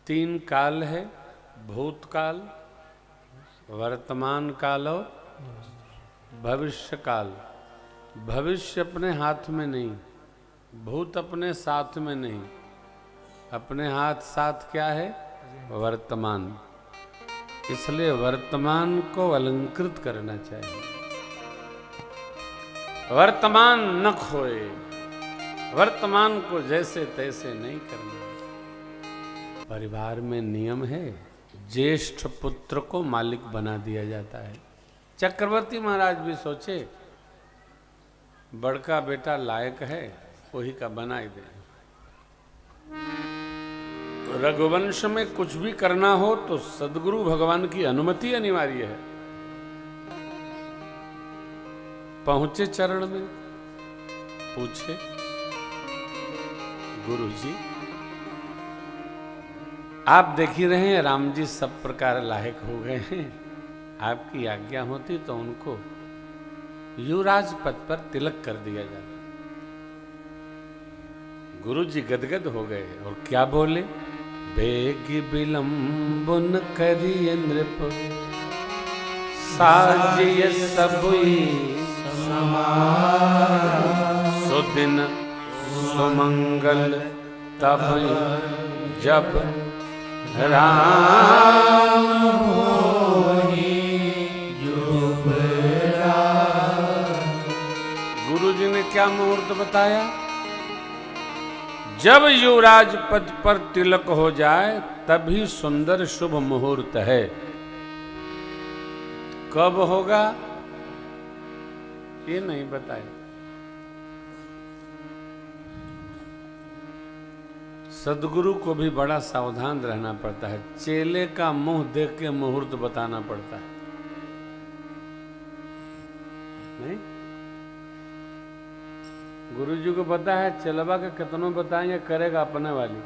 तीन काल है, भूतकाल, वर्तमान काल और भविष्य काल। भविष्य अपने हाथ में नहीं, भूत अपने साथ में नहीं, अपने हाथ साथ क्या है? वर्तमान। इसलिए वर्तमान को अलंकृत करना चाहिए, वर्तमान न खोए, वर्तमान को जैसे तैसे नहीं करना। परिवार में नियम है, ज्येष्ठ पुत्र को मालिक बना दिया जाता है। चक्रवर्ती महाराज भी सोचे बड़का बेटा लायक है, वही का बना ही दे। रघुवंश में कुछ भी करना हो तो सद्गुरु भगवान की अनुमति अनिवार्य है। पहुंचे चरण में, पूछे गुरु जी आप देख ही रहे हैं राम जी सब प्रकार लायक हो गए हैं, आपकी आज्ञा होती तो उनको युवराज पद पर तिलक कर दिया जाता। गुरु जी गदगद हो गए और क्या बोले? बेगी विलंब न करिए नृप, साजिए सबुई सुदिन सुमंगल तब जब राम होहि युवराज। गुरु जी ने क्या मुहूर्त बताया? जब युवराज पद पर तिलक हो जाए तभी सुंदर शुभ मुहूर्त है। कब होगा ये नहीं बताया। सदगुरु को भी बड़ा सावधान रहना पड़ता है, चेले का मुंह देख के मुहूर्त बताना पड़ता है। नहीं, गुरु जी को पता है चलवा के कितनों बताएंगे, करेगा अपने वाली।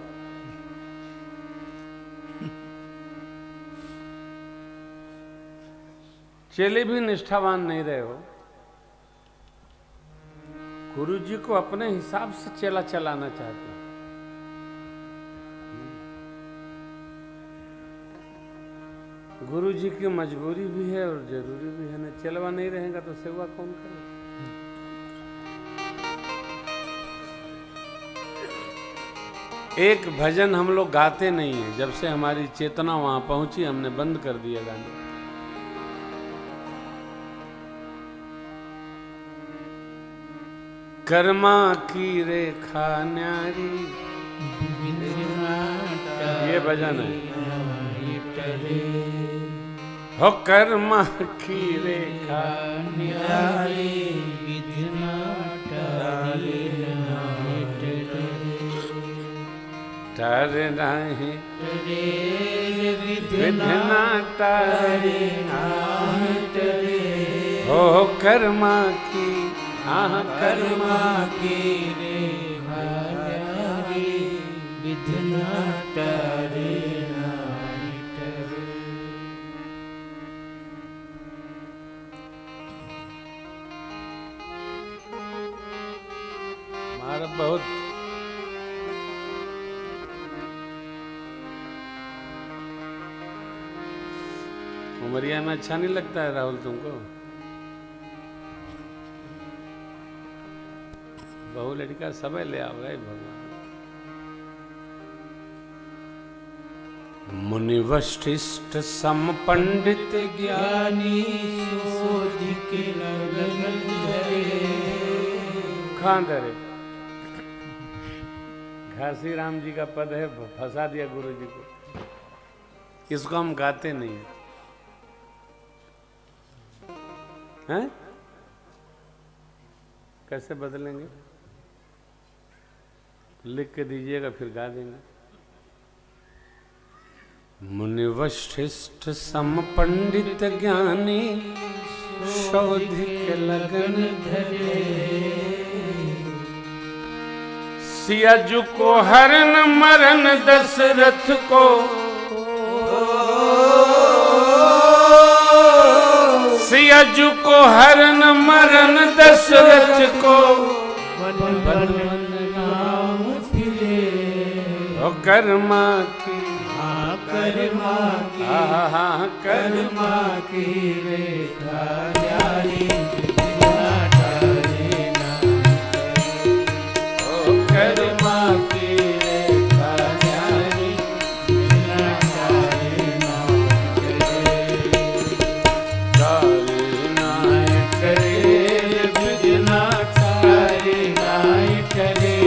चेले भी निष्ठावान नहीं रहे हो, गुरु जी को अपने हिसाब से चेला चलाना चाहते हैं। गुरु जी की मजबूरी भी है और जरूरी भी है ना। चलवा नहीं रहेगा तो सेवा कौन करेगा? एक भजन हम लोग गाते नहीं है, जब से हमारी चेतना वहां पहुंची हमने बंद कर दिया गाना। कर्मा की रेखा न्यारी, ये भजन है। हो कर्मा की रेखा न्यारी, टर नहीं विधना तारे, हो कर्मा की, कर्मा की रेखा न्यारी, विधना तारे। बहुत उमरिया में अच्छा नहीं लगता है राहुल तुमको? बहु लड़का समय ले आओ गए भगवान। मुनि वशिष्ठ सम पंडित ज्ञानी, सोधि के लगन धरे। कहाँ धरे? घासी राम जी का पद है, फंसा दिया गुरु जी को। इसको हम गाते नहीं हैं, कैसे बदलेंगे? लिख के दीजिएगा फिर गा देंगे। मुनि वशिष्ठ सम पंडित ज्ञानी, शोधि के लगन धरे। सियाजु को हरन मरन दशरथ को, सियाजु को हरन मरन दशरथ को, कर्मा की कर्मा की, हाँ कर्मा की रेखा न्यारी बिना टारे ना करे। ओ कर्मा की रेखा न्यारी बिना टारे ना करे। तारे नाय करे बिना टारे ना करे।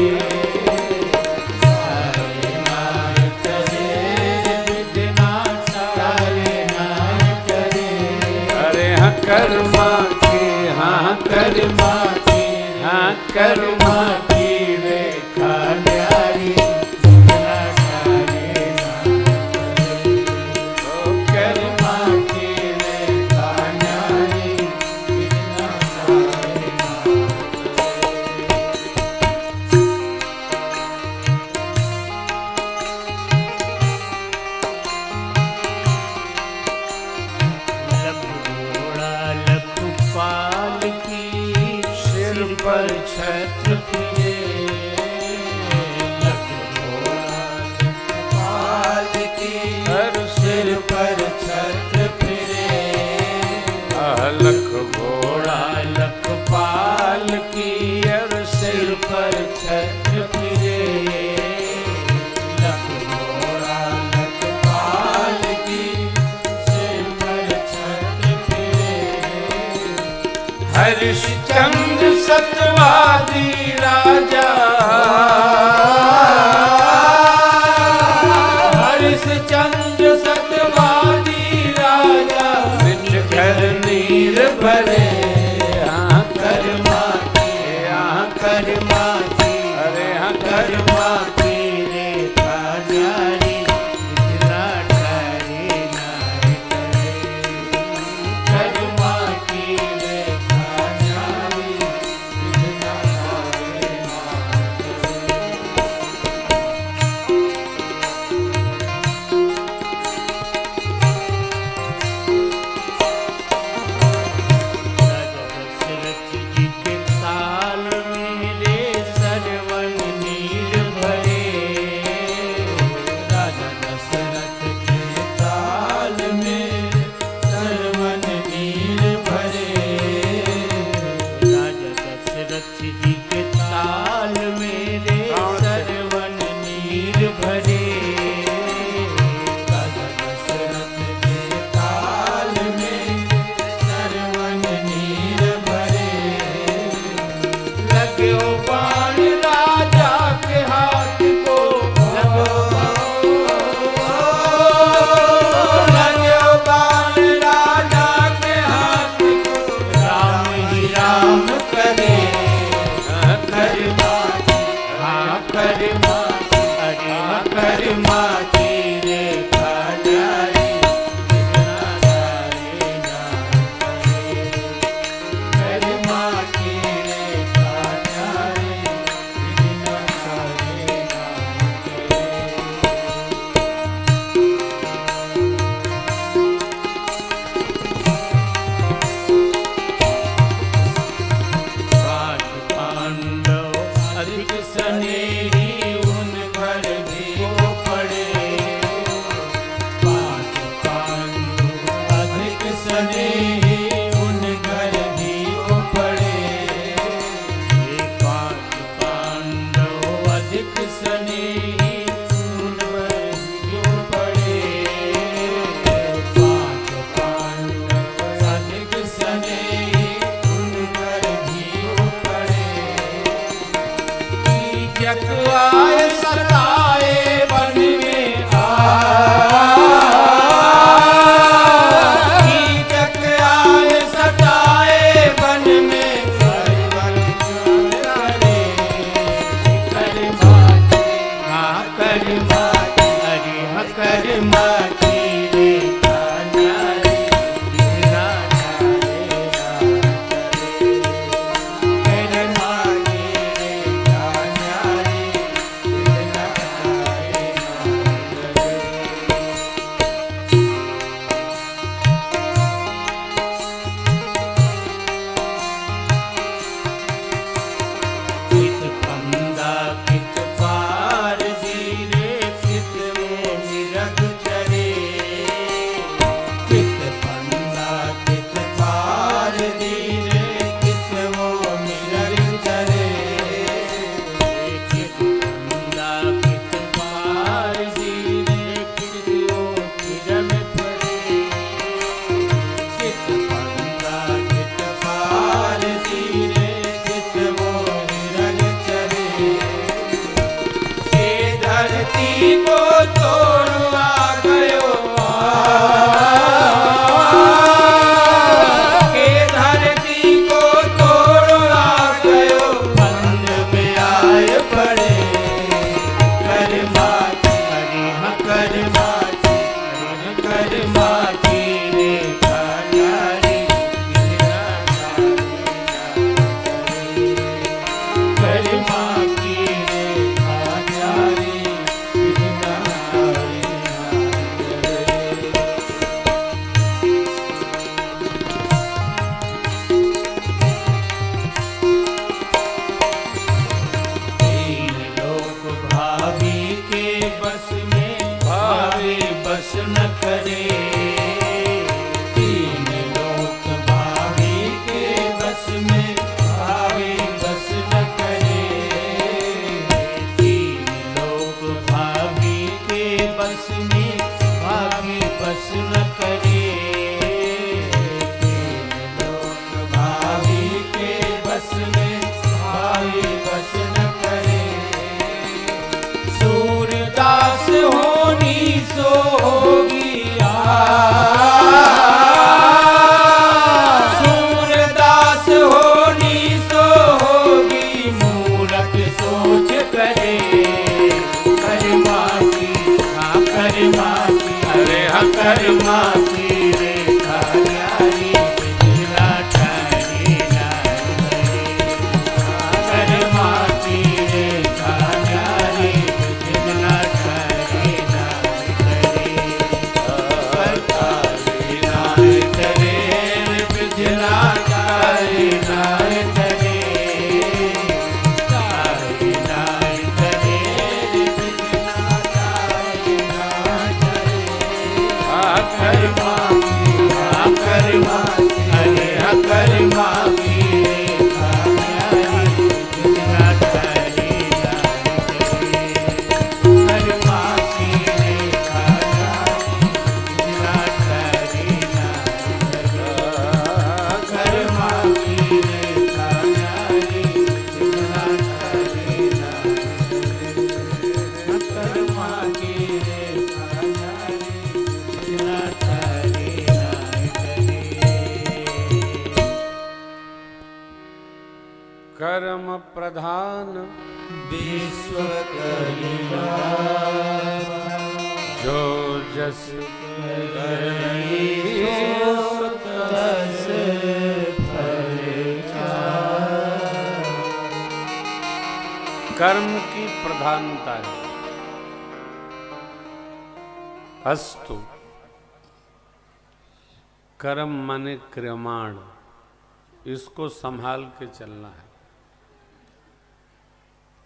कर्मा की, हाँ कर्मा की, हाँ कर्मा की रेखा न्यारी बिना टारे ना करे। ओ कर्मा की रेखा न्यारी बिना टारे ना पाल की, सिर पर छत्र फिरे। पाल की, सिर पर छत्र फिरे। लख घोड़ा लखपाल की, सिर पर छत्र फिरे। लख घोड़ा लखपाल की, सिर पर छत्र फिरे। हरिश्चंद्र सतवादी राजा, हरिश्चंद्र सतवादी राजा, निज घर नीर भरे। हाँ कर्मा की, हाँ कर्मा की, अरे हाँ कर्मा की रेखा न्यारी बिना टारे ना करे। कर्मा की रेखा न्यारी बिना टारे ना दशरथ जी के ताल मेरे सरवन नीर भरे। राजा दशरथ के ताल में सरवन नीर भरे। राजा दशरथ जी के ताल मेरे सरवन नीर भरे। राजा दशरथ के ताल में सरवन नीर भरे। लगे बाण राजा के हाथ को, लगे बाण राजा के हाथ को, राम ही राम करे। कर्मा की, हाँ कर्मा की, अरे कर्मा की रेखा न्यारी बिना टारे ना करे। कर्मा की रेखा न्यारी बिना टारे ना करे। पांच पांडव अधिक स्नेही उन घर भी वो पड़े। पांच पांडव अधिक स्नेही उन घर भी वो पड़े। पांच पांडव अधिक स्नेही उन घर भी वो पड़े। पांच पांडव अधिक स्नेही उन घर भी वो पड़े। जग आए सताए वन में जग आए सताए वन में सरवन करे। कर्मा की, हाँ कर्मा की, अरे हाँ कर्मा की रेखा न्यारी बिना टारे ना करे। कर्मा की रेखा न्यारी बिना टारे ना करे। कित फंदा कित पार धीरे, कित में निरग चले। न करे, तीन लोक भावी के बस में, भावी बस न करे, तीन लोक भावी के बस में, भावी बस न करे, तीन लोक भावी के बस में, भावी बस न करे। सूरदास होनी सो होगी सूरदास होनी सो होगी, मूरख सोच करे, कर्मा की हाँ कर्मा की, अरे हाँ कर्मा की रेखा न्यारी, बिजला ठारी नारी, कर्मा की रेखा न्यारी, बिजला ठारी नारी, ठारी नारी करे, बिजला ठारी नारी करे, ठारी नारी करे, बिजला ठारी नारी करे, कर्मा अरे कर्मा की रेखा न्यारी, बिजला ठारी नारी करे, कर्मा की रेखा न्यारी, बिजला ठारी नारी करे, कर्मा की रेखा न्यारी, बिजला ठारी नारी करे, कर्मा की रेखा न्यारी, बिजला ठारी नारी करे। कर्म प्रधान विश्व कल्याण, जो जस करई सो तस फल चार। कर्म की प्रधानता है। अस्तु कर्म माने क्रियमाण, इसको संभाल के चलना है।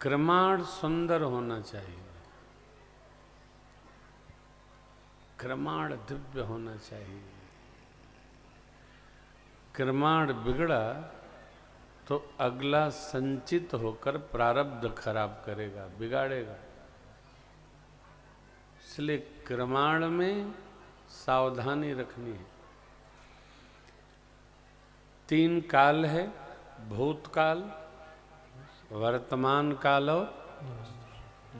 क्रमाण सुंदर होना चाहिए, क्रमाण दिव्य होना चाहिए। क्रमाण बिगड़ा तो अगला संचित होकर प्रारब्ध खराब करेगा, बिगाड़ेगा। इसलिए क्रमाण में सावधानी रखनी है। 3 काल है, भूतकाल, वर्तमान काल और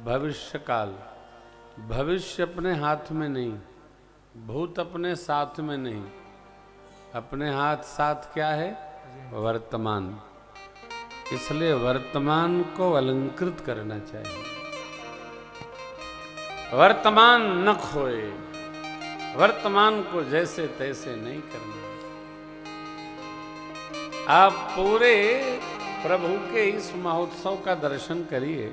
भविष्य काल। भविष्य अपने हाथ में नहीं, भूत अपने साथ में नहीं, अपने हाथ साथ क्या है? वर्तमान। इसलिए वर्तमान को अलंकृत करना चाहिए। वर्तमान न खोए, वर्तमान को जैसे तैसे नहीं करना। आप पूरे प्रभु के इस महोत्सव का दर्शन करिए।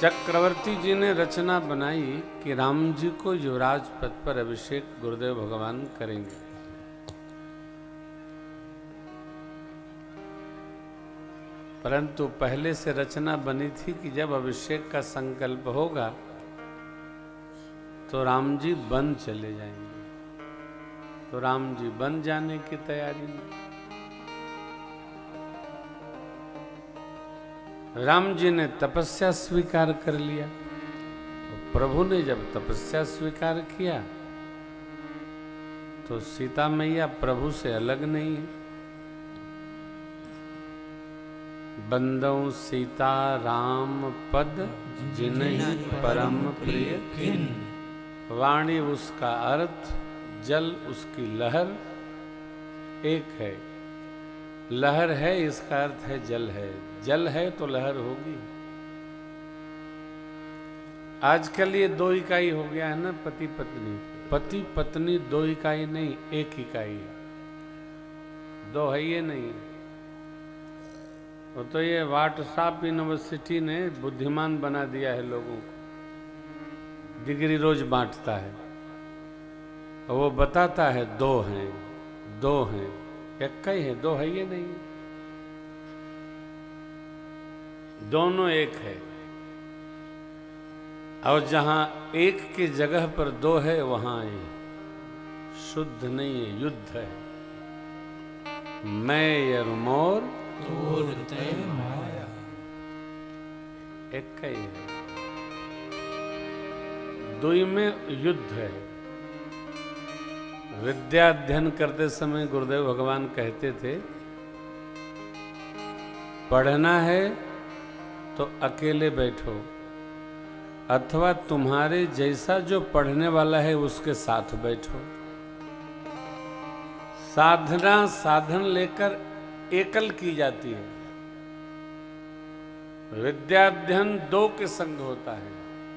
चक्रवर्ती जी ने रचना बनाई कि राम जी को युवराज पद पर अभिषेक गुरुदेव भगवान करेंगे। परंतु पहले से रचना बनी थी कि जब अभिषेक का संकल्प होगा तो राम जी बन चले जाएंगे। तो राम जी बन जाने की तैयारी में। राम जी ने तपस्या स्वीकार कर लिया। प्रभु ने जब तपस्या स्वीकार किया तो सीता मैया प्रभु से अलग नहीं है। बंदौ सीता राम पद जिन्हीं परम प्रिय खिन। वाणी उसका अर्थ, जल उसकी लहर एक है। लहर है इसका अर्थ है जल है, जल है तो लहर होगी। आजकल ये 2 इकाई हो गया है ना, पति पत्नी। पति पत्नी 2 इकाई नहीं, 1 इकाई है। 2 है ये नहीं। वो तो ये व्हाट्सएप यूनिवर्सिटी ने बुद्धिमान बना दिया है लोगों को। डिग्री रोज बांटता है, वो बताता है 2 हैं, 2 हैं, 1 ही है, 2 है ये नहीं। दोनों एक है। और जहां एक की जगह पर दो है वहां ये शुद्ध नहीं है, युद्ध है। मैं और मोर तोर तय माया। एक का ही है, दुई में युद्ध है। विद्या अध्ययन करते समय गुरुदेव भगवान कहते थे, पढ़ना है तो अकेले बैठो, अथवा तुम्हारे जैसा जो पढ़ने वाला है उसके साथ बैठो। साधना साधन लेकर एकल की जाती है, विद्याध्ययन दो के संग होता है,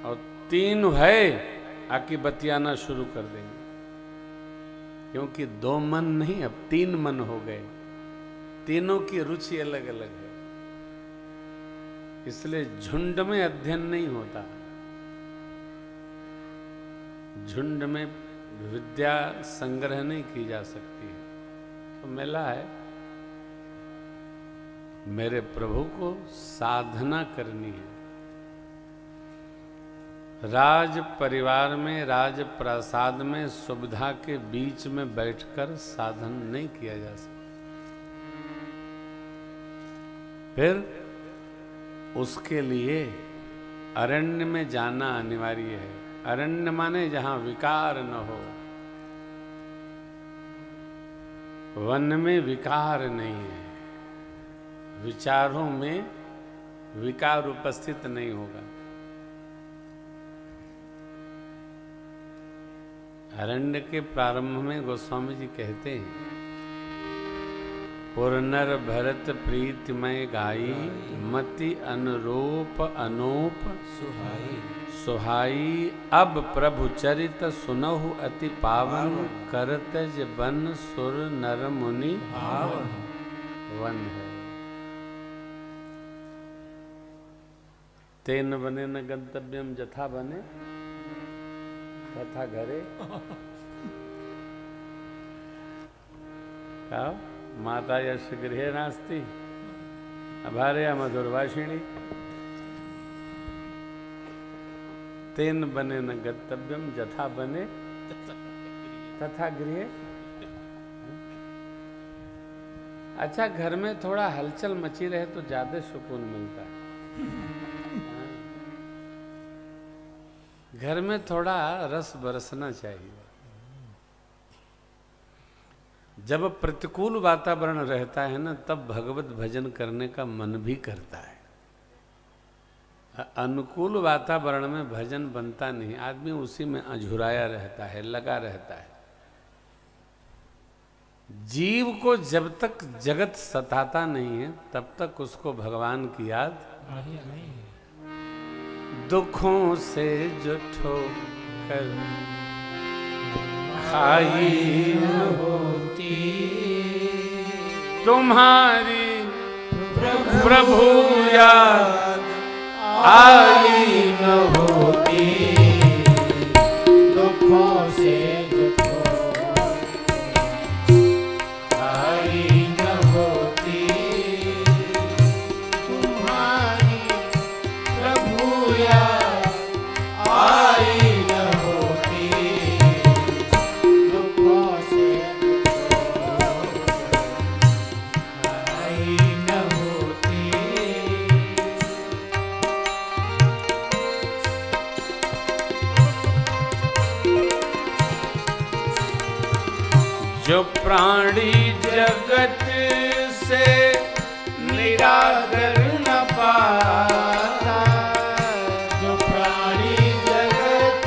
और तीन है आके बतियाना शुरू कर देंगे, क्योंकि दो मन नहीं अब तीन मन हो गए, तीनों की रुचि अलग अलग है। इसलिए झुंड में अध्ययन नहीं होता, झुंड में विद्या संग्रह नहीं की जा सकती है। तो मेला है, मेरे प्रभु को साधना करनी है। राज परिवार में, राज प्रासाद में, सुविधा के बीच में बैठकर साधन नहीं किया जा सकता। फिर उसके लिए अरण्य में जाना अनिवार्य है। अरण्य माने जहां विकार न हो, वन में विकार नहीं है, विचारों में विकार उपस्थित नहीं होगा। अरण्य के प्रारंभ में गोस्वामी जी कहते हैं, पुरनर भरत प्रीतिमय गाई, मति अनुरूप अनूप सुहाई। सुहाई। अब प्रभु चरित सुनहु अति पावन, करतज बन सुर नर मुनि भावन। वन है। तेन बने न गंतव्यम जथा बने तथा घरे। क्या माता यश गृहे नास्ति अभार्या मधुरभाषिणी। तेन बने न गंतव्यम जथा बने तथा गृहे। अच्छा, घर में थोड़ा हलचल मची रहे तो ज्यादा सुकून मिलता है। घर में थोड़ा रस बरसना चाहिए। जब प्रतिकूल वातावरण रहता है ना, तब भगवत भजन करने का मन भी करता है। अनुकूल वातावरण में भजन बनता नहीं, आदमी उसी में अझुराया रहता है, लगा रहता है। जीव को जब तक जगत सताता नहीं है तब तक उसको भगवान की याद नहीं। दुखों से जो ठोकर खाई न होती तुम्हारी प्रभु याद आई न होती, दुखों से जो आई न होती, तुम्हारी प्रभु याद आई न होती, दुखों से आई न होती। जो प्राणी जगत से निराकर न पाता, जो प्राणी जगत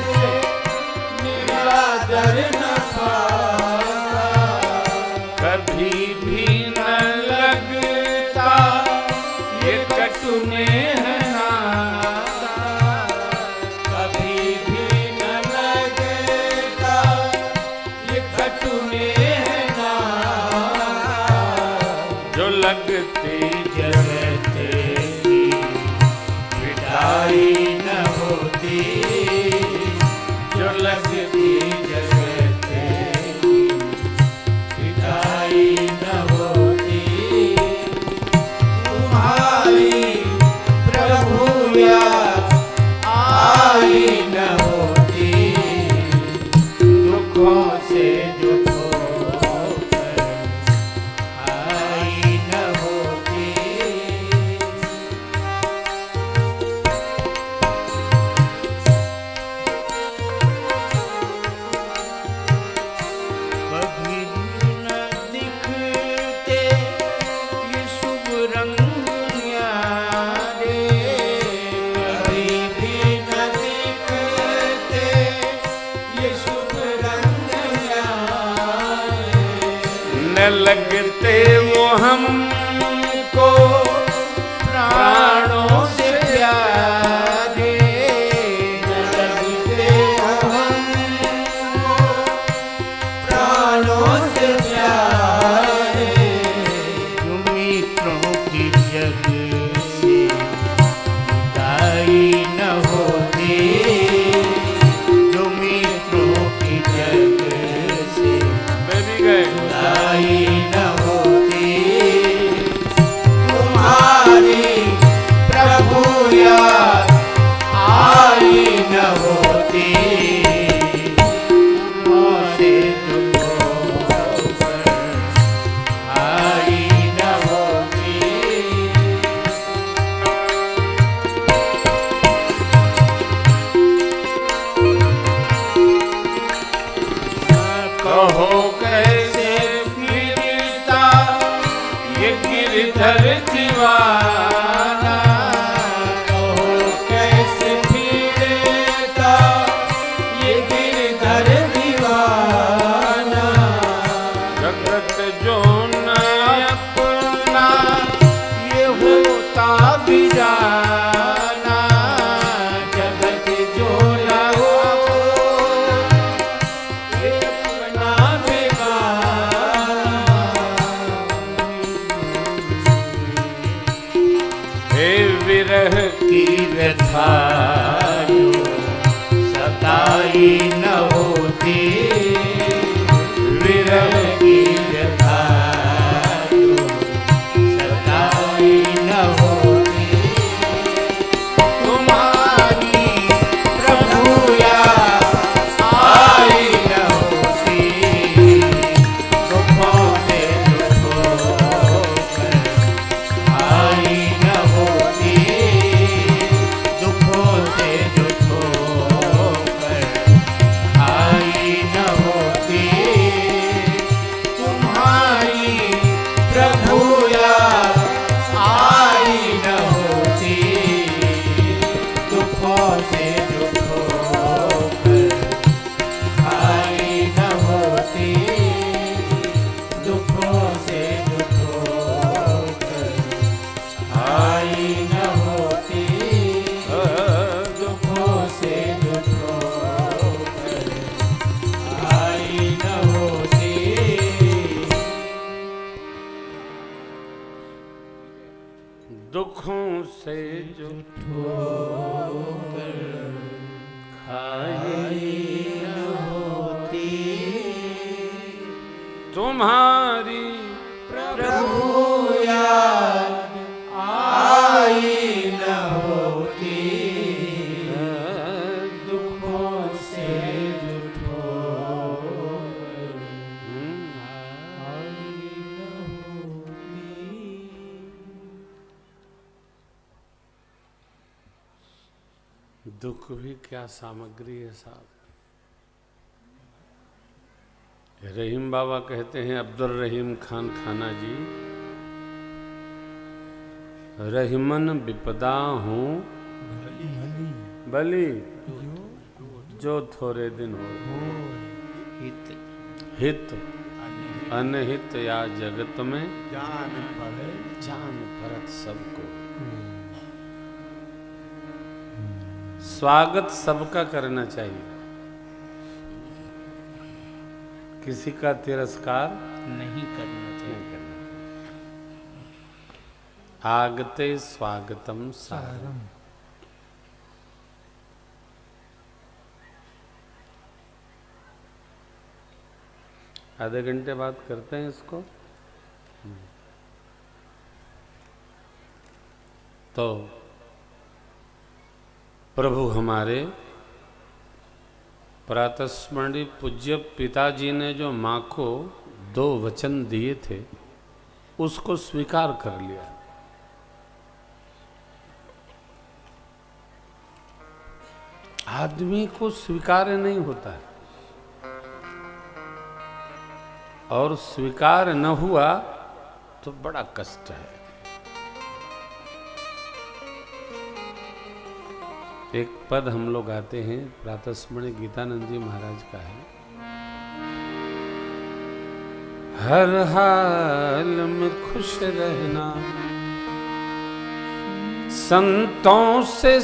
से निरादर न पाता, कभी भी न लगता ये कटु नेह नाता। कभी भी न लगता ये कटु नेह नाता। जो लगते लगते वो हमको प्राणों से प्यारे, लगते हमको प्राणों से प्यारे, जो मित्रों की जग से जुदाई न होती, जो मित्रों की जग से मैं भी गए जुदाई न होती, तुम्हारी प्रभु याद आई न होती, तुमसे दुखों पर आई न होती। कहो कैसे फिरता ये गिरधर दीवाना, कहो कैसे फिरता ये गिरधर दीवाना, जगत जो न अपना ये होता भी जाना, जगत जो न हो ये अपना बेगाना। हे विरह की व्यथा जो सताई न होती, विरह की व्यथा जो सताई न होती, तुम्हारी प्रभु याद आई न होती, दुखों से दुखों कर आई न होती, दुखों से दुखों कर आई न होती, तुम्हारी प्रभु याद आई न होती, दुखों से दुखों कर आई न होती, दुखों से दुखों कर आई न होती, दुखों से दुखों कर आई न होती। दुखों से जो आई न होती, तुम्हारी प्रभु याद आई न होती, दुखों से दुखों कर आई न होती। दुख भी क्या सामग्री है साहब। रहीम बाबा कहते हैं, अब्दुल रहीम खान खाना जी, रहीमन विपदा हूँ बली जो थोड़े दिन हो, हित अनहित या जगत में जान परत सबको। स्वागत सबका करना चाहिए, किसी का तिरस्कार नहीं करना नहीं चाहिए। करना। आगते स्वागतम सारम। आधे घंटे बाद करते हैं इसको। तो प्रभु हमारे प्रातस्मरणीय पूज्य पिताजी ने जो माँ को 2 वचन दिए थे उसको स्वीकार कर लिया। आदमी को स्वीकार नहीं होता है, और स्वीकार न हुआ तो बड़ा कष्ट है। एक पद हम लोग आते हैं, प्रातस्मरणीय गीतानंद जी महाराज का है। हर हाल में खुश रहना, संतों से